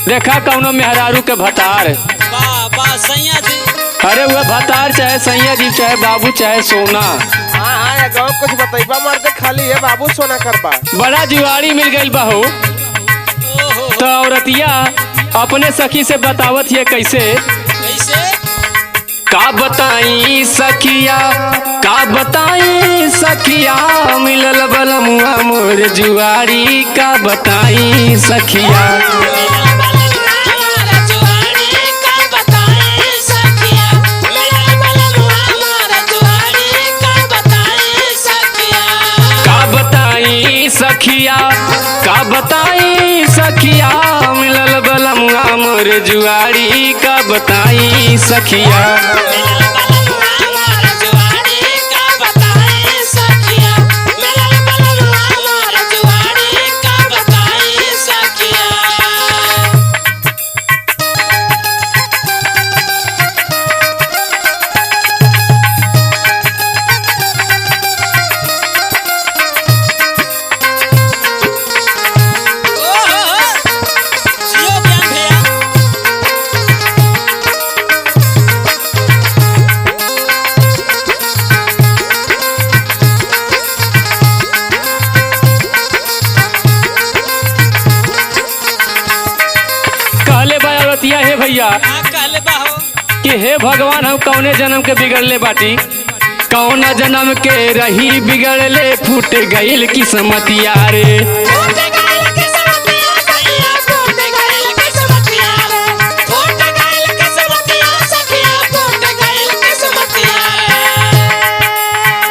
देखा कौनो मेहरारू के भतार। वाह सैया जी। अरे वह भतार चाहे सैया जी चाहे बाबू चाहे सोना। हाँ गाँव कुछ बताइबा मर्दे खाली है बाबू सोना करबा। बड़ा जुआड़ी मिल गई बहू। तो औरतिया अपने सखी से बतावत है कैसे कैसे का बताई सखिया का बताई सखिया मिलल बलमुआ मोर जुआड़ी का बताई सखिया। सखिया का बताई सखिया मिलल बलमुआ मोर जुआड़ी का बताई सखिया। हे भैया कि हे भगवान हम कौने जन्म के बिगड़ले बाटी कौना जन्म के रही बिगड़ले फूट गईल किस्मतिया रे।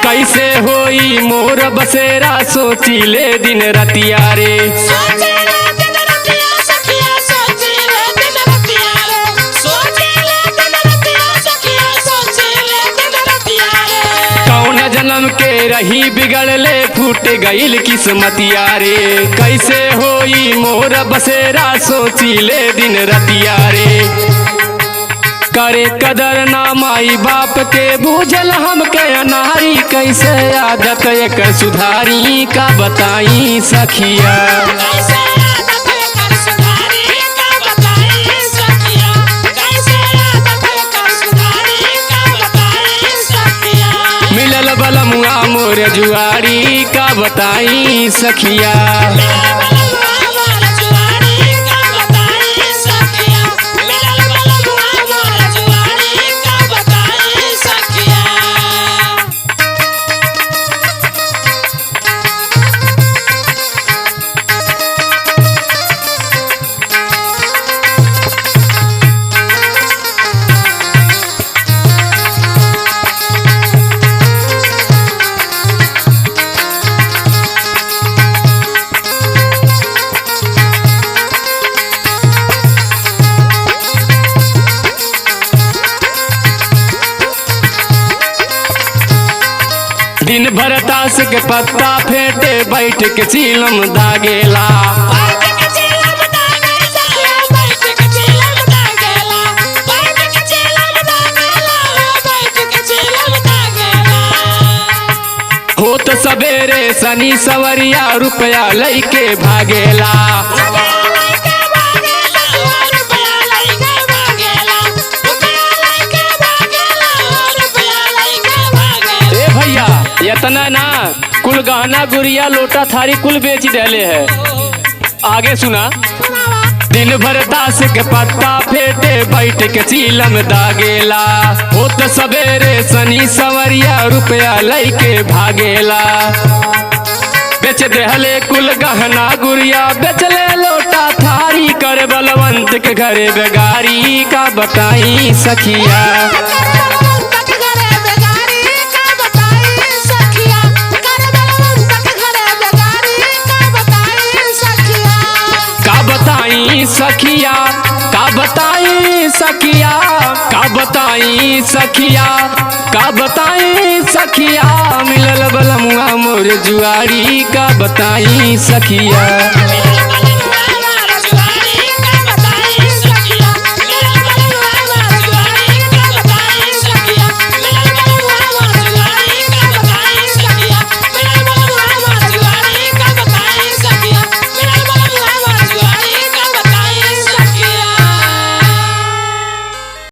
कैसे होई मोर बसेरा सोचिले दिन रतिया रे। जन्म के रही बिगड़ले फूट गईल किस्मतिया रे। कैसे होई मोर बसेरा सोचिले दिन रतिया रे। करे कदर ना माई बाप के बूझल हमके अनारी कैसे आदत एक सुधारी का बताई सखिया। बलमुआ मोर जुआड़ी का बताई सखिया। दिन भर ताश के पत्ता फेंटे बैठ के चीलम दागेला। होत सवेरे सनी सवरिया रुपया लइके भागेला। इतना ना कुल गहना गुड़िया लोटा थारी कुल बेच डाले है। आगे सुना दिन भर ताश के पत्ता फेंटे बैठ के चीलम दागेला। होत सवेरे सनी सवरिया रुपया लइके भागेला। बेच देहले कुल गहना गुड़िया बेचले लोटा थारी करे बलवंत के घरे बेगारी का बताई सखिया। सखिया का बताई सखिया का बताई सखिया का बताई सखिया मिलल बलमुआ मोर जुआड़ी का बताई सखिया।